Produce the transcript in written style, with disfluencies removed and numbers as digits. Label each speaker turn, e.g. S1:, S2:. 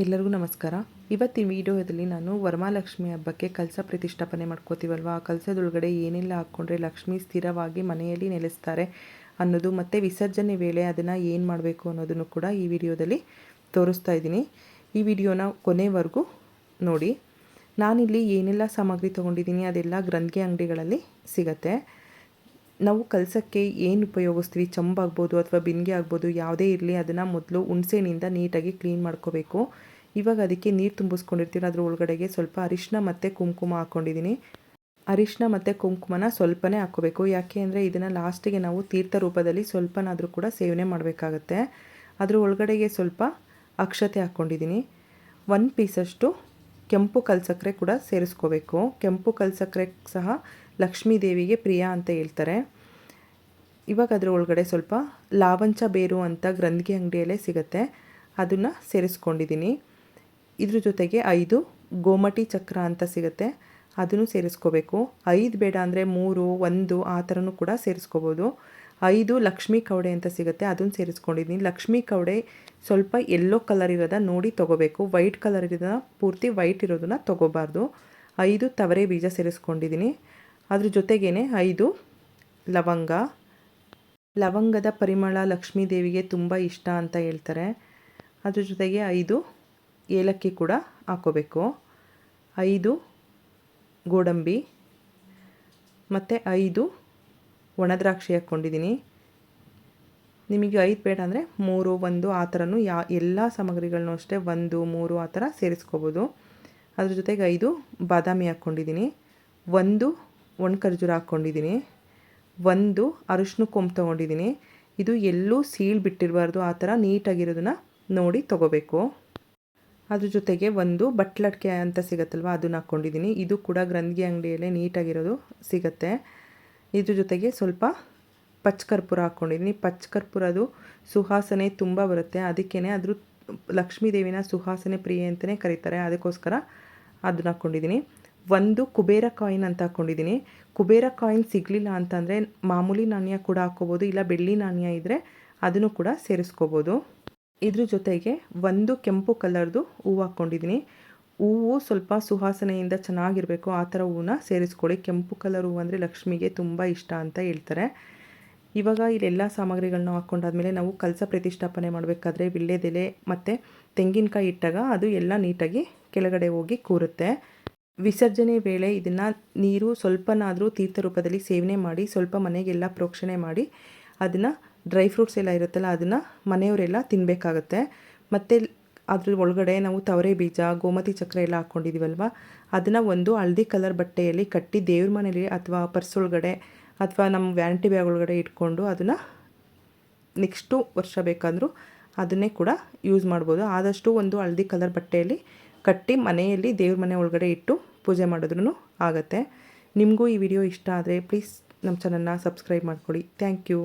S1: ಎಲ್ಲರಿಗೂ ನಮಸ್ಕಾರ. ಇವತ್ತಿನ ವಿಡಿಯೋದಲ್ಲಿ ನಾನು ವರಮಹಾಲಕ್ಷ್ಮಿ ಹಬ್ಬಕ್ಕೆ ಕಲಶ ಪ್ರತಿಷ್ಠಾಪನೆ ಮಾಡ್ಕೋತೀವಲ್ವ, ಆ ಕಲಶದೊಳಗಡೆ ಏನೆಲ್ಲ ಹಾಕ್ಕೊಂಡ್ರೆ ಲಕ್ಷ್ಮಿ ಸ್ಥಿರವಾಗಿ ಮನೆಯಲ್ಲಿ ನೆಲೆಸ್ತಾರೆ ಅನ್ನೋದು, ಮತ್ತು ವಿಸರ್ಜನೆ ವೇಳೆ ಅದನ್ನು ಏನು ಮಾಡಬೇಕು ಅನ್ನೋದನ್ನು ಕೂಡ ಈ ವಿಡಿಯೋದಲ್ಲಿ ತೋರಿಸ್ತಾ ಇದ್ದೀನಿ. ಈ ವಿಡಿಯೋನ ಕೊನೆವರೆಗೂ ನೋಡಿ. ನಾನಿಲ್ಲಿ ಏನೆಲ್ಲ ಸಾಮಗ್ರಿ ತೊಗೊಂಡಿದ್ದೀನಿ ಅದೆಲ್ಲ ಗ್ರಂಥಿಗೆ ಅಂಗಡಿಗಳಲ್ಲಿ ಸಿಗತ್ತೆ. ನಾವು ಕಲಸಕ್ಕೆ ಏನು ಉಪಯೋಗಿಸ್ತೀವಿ, ಚಂಬಾಗ್ಬೋದು ಅಥವಾ ಬಿಂದಿಗೆ ಆಗ್ಬೋದು, ಯಾವುದೇ ಇರಲಿ, ಅದನ್ನು ಮೊದಲು ಹುಣಸೆನಿಂದ ನೀಟಾಗಿ ಕ್ಲೀನ್ ಮಾಡ್ಕೋಬೇಕು. ಇವಾಗ ಅದಕ್ಕೆ ನೀರು ತುಂಬಿಸ್ಕೊಂಡಿರ್ತೀವಿ, ಅದ್ರ ಒಳಗಡೆಗೆ ಸ್ವಲ್ಪ ಅರಿಶಿನ ಮತ್ತು ಕುಂಕುಮ ಹಾಕ್ಕೊಂಡಿದ್ದೀನಿ. ಅರಿಶಿನ ಮತ್ತು ಕುಂಕುಮನ ಸ್ವಲ್ಪನೇ ಹಾಕ್ಕೋಬೇಕು, ಯಾಕೆ ಅಂದರೆ ಇದನ್ನು ಲಾಸ್ಟಿಗೆ ನಾವು ತೀರ್ಥ ರೂಪದಲ್ಲಿ ಸ್ವಲ್ಪನಾದರೂ ಕೂಡ ಸೇವನೆ ಮಾಡಬೇಕಾಗತ್ತೆ. ಅದ್ರ ಒಳಗಡೆಗೆ ಸ್ವಲ್ಪ ಅಕ್ಷತೆ ಹಾಕ್ಕೊಂಡಿದ್ದೀನಿ. 1 ಪೀಸಷ್ಟು ಕೆಂಪು ಕಲ್ಸಕ್ಕರೆ ಕೂಡ ಸೇರಿಸ್ಕೋಬೇಕು. ಕೆಂಪು ಕಲ್ಸಕ್ಕರೆ ಸಹ ಲಕ್ಷ್ಮೀ ದೇವಿಗೆ ಪ್ರಿಯ ಅಂತ ಹೇಳ್ತಾರೆ. ಇವಾಗ ಅದರ ಒಳಗಡೆ ಸ್ವಲ್ಪ ಲಾವಂಚ ಬೇರು ಅಂತ ಗ್ರಂಥಿಗೆ ಅಂಗಡಿಯಲ್ಲೇ ಸಿಗುತ್ತೆ, ಅದನ್ನು ಸೇರಿಸ್ಕೊಂಡಿದ್ದೀನಿ. ಇದ್ರ ಜೊತೆಗೆ 5 ಗೋಮಟಿ ಚಕ್ರ ಅಂತ ಸಿಗುತ್ತೆ, ಅದನ್ನು ಸೇರಿಸ್ಕೋಬೇಕು. 5 ಬೇಡ ಅಂದರೆ 3, 1 ಆ ಥರನೂ ಕೂಡ ಸೇರಿಸ್ಕೋಬೋದು. 5 ಲಕ್ಷ್ಮೀ ಕವಡೆ ಅಂತ ಸಿಗುತ್ತೆ, ಅದನ್ನು ಸೇರಿಸ್ಕೊಂಡಿದ್ದೀನಿ. ಲಕ್ಷ್ಮೀ ಕವಡೆ ಸ್ವಲ್ಪ ಯೆಲ್ಲೋ ಕಲರ್ ಇರೋದ ನೋಡಿ ತೊಗೋಬೇಕು, ವೈಟ್ ಕಲರ್ ಇರೋದನ್ನ ಪೂರ್ತಿ ವೈಟ್ ಇರೋದನ್ನ ತೊಗೋಬಾರ್ದು. 5 ತವರೆ ಬೀಜ ಸೇರಿಸ್ಕೊಂಡಿದ್ದೀನಿ. ಅದ್ರ ಜೊತೆಗೇ 5 ಲವಂಗ. ಲವಂಗದ ಪರಿಮಳ ಲಕ್ಷ್ಮೀ ದೇವಿಗೆ ತುಂಬ ಇಷ್ಟ ಅಂತ ಹೇಳ್ತಾರೆ. ಅದ್ರ ಜೊತೆಗೆ 5 ಏಲಕ್ಕಿ ಕೂಡ ಹಾಕೋಬೇಕು. 5 ಗೋಡಂಬಿ ಮತ್ತು 5 ಒಣದ್ರಾಕ್ಷಿ ಹಾಕ್ಕೊಂಡಿದ್ದೀನಿ. ನಿಮಗೆ 5 ಬೇಡ ಅಂದರೆ 3, 1 ಆ ಥರನೂ ಎಲ್ಲ ಸಾಮಗ್ರಿಗಳನ್ನೂ ಅಷ್ಟೇ 1, 3 ಆ ಥರ ಸೇರಿಸ್ಕೋಬೋದು. ಅದ್ರ ಜೊತೆಗೆ 5 ಬಾದಾಮಿ ಹಾಕ್ಕೊಂಡಿದ್ದೀನಿ. 1 ಒಣ ಖರ್ಜೂರ ಹಾಕ್ಕೊಂಡಿದ್ದೀನಿ. 1 ಅರಿಶಿನ ಕೊಂಬು ತೊಗೊಂಡಿದ್ದೀನಿ. ಇದು ಎಲ್ಲೂ ಸೀಳು ಬಿಟ್ಟಿರಬಾರ್ದು, ಆ ಥರ ನೀಟಾಗಿರೋದನ್ನು ನೋಡಿ ತೊಗೋಬೇಕು. ಅದ್ರ ಜೊತೆಗೆ 1 ಬಟ್ಲಟ್ಕೆ ಅಂತ ಸಿಗುತ್ತಲ್ವ, ಅದನ್ನು ಹಾಕ್ಕೊಂಡಿದ್ದೀನಿ. ಇದು ಕೂಡ ಗ್ರಂಥಿಗೆ ಅಂಗಡಿಯಲ್ಲೇ ನೀಟಾಗಿರೋದು ಸಿಗುತ್ತೆ. ಇದ್ರ ಜೊತೆಗೆ ಸ್ವಲ್ಪ ಪಚ್ಚಕರ್ಪೂರ ಹಾಕ್ಕೊಂಡಿದ್ದೀನಿ. ಪಚ್ಚಕರ್ಪೂರದು ಸುವಾಸನೆ ತುಂಬ ಬರುತ್ತೆ, ಅದಕ್ಕೇ ಅದ್ರ ಲಕ್ಷ್ಮೀ ದೇವಿನ ಸುವಾಸನೆ ಪ್ರಿಯೆ ಅಂತಲೇ ಕರೀತಾರೆ, ಅದಕ್ಕೋಸ್ಕರ ಅದನ್ನ ಹಾಕ್ಕೊಂಡಿದ್ದೀನಿ. 1 ಕುಬೇರ ಕಾಯಿನ್ ಅಂತ ಹಾಕ್ಕೊಂಡಿದ್ದೀನಿ. ಕುಬೇರ ಕಾಯಿನ್ ಸಿಗಲಿಲ್ಲ ಅಂತಂದರೆ ಮಾಮೂಲಿ ನಾಣ್ಯ ಕೂಡ ಹಾಕ್ಕೋಬೋದು, ಇಲ್ಲ ಬೆಳ್ಳಿ ನಾಣ್ಯ ಇದ್ದರೆ ಅದನ್ನು ಕೂಡ ಸೇರಿಸ್ಕೋಬೋದು. ಇದ್ರ ಜೊತೆಗೆ 1 ಕೆಂಪು ಕಲರ್ದು ಹೂವು ಹಾಕ್ಕೊಂಡಿದ್ದೀನಿ. ಹೂವು ಸ್ವಲ್ಪ ಸುವಾಸನೆಯಿಂದ ಚೆನ್ನಾಗಿರಬೇಕು, ಆ ಥರ ಹೂವನ್ನ ಸೇರಿಸ್ಕೊಳ್ಳಿ. ಕೆಂಪು ಕಲರ್ ಹೂವು ಅಂದರೆ ಲಕ್ಷ್ಮಿಗೆ ತುಂಬ ಇಷ್ಟ ಅಂತ ಹೇಳ್ತಾರೆ. ಇವಾಗ ಇಲ್ಲೆಲ್ಲ ಸಾಮಗ್ರಿಗಳನ್ನ ಹಾಕ್ಕೊಂಡಾದ್ಮೇಲೆ ನಾವು ಕಲಶ ಪ್ರತಿಷ್ಠಾಪನೆ ಮಾಡಬೇಕಾದ್ರೆ ವಿಳ್ಯದೆಲೆ ಮತ್ತು ತೆಂಗಿನಕಾಯಿ ಇಟ್ಟಾಗ ಅದು ಎಲ್ಲ ನೀಟಾಗಿ ಕೆಳಗಡೆ ಹೋಗಿ ಕೂರುತ್ತೆ. ವಿಸರ್ಜನೆ ವೇಳೆ ಇದನ್ನು ನೀರು ಸ್ವಲ್ಪನಾದರೂ ತೀರ್ಥ ರೂಪದಲ್ಲಿ ಸೇವನೆ ಮಾಡಿ, ಸ್ವಲ್ಪ ಮನೆಗೆಲ್ಲ ಪ್ರೋಕ್ಷಣೆ ಮಾಡಿ, ಅದನ್ನು ಡ್ರೈ ಫ್ರೂಟ್ಸ್ ಎಲ್ಲ ಇರುತ್ತಲ್ಲ ಅದನ್ನು ಮನೆಯವರೆಲ್ಲ ತಿನ್ನಬೇಕಾಗತ್ತೆ. ಮತ್ತು ಅದ್ರ ಒಳಗಡೆ ನಾವು ತವರೆ ಬೀಜ, ಗೋಮತಿ ಚಕ್ರ ಎಲ್ಲ ಹಾಕ್ಕೊಂಡಿದ್ದೀವಲ್ವ, ಅದನ್ನು ಒಂದು ಹಳದಿ ಕಲರ್ ಬಟ್ಟೆಯಲ್ಲಿ ಕಟ್ಟಿ ದೇವ್ರ ಮನೇಲಿ ಅಥವಾ ಪರ್ಸ್ ಒಳಗಡೆ ಅಥವಾ ನಮ್ಮ ವ್ಯಾನಿಟಿ ಬ್ಯಾಗ್ ಒಳಗಡೆ ಇಟ್ಕೊಂಡು ಅದನ್ನು ನೆಕ್ಸ್ಟು ವರ್ಷ ಬೇಕಾದರೂ ಅದನ್ನೇ ಕೂಡ ಯೂಸ್ ಮಾಡ್ಬೋದು. ಆದಷ್ಟು ಒಂದು ಹಳದಿ ಕಲರ್ ಬಟ್ಟೆಯಲ್ಲಿ ಕಟ್ಟಿ ಮನೆಯಲ್ಲಿ ದೇವ್ರ ಮನೆ ಒಳಗಡೆ ಇಟ್ಟು ಪೂಜೆ ಮಾಡಿದ್ರೂ ಆಗುತ್ತೆ. ನಿಮಗೂ ಈ ವಿಡಿಯೋ ಇಷ್ಟ ಆದರೆ ಪ್ಲೀಸ್ ನಮ್ಮ ಚಾನಲ್ನ ಸಬ್ಸ್ಕ್ರೈಬ್ ಮಾಡ್ಕೊಳ್ಳಿ. Thank you.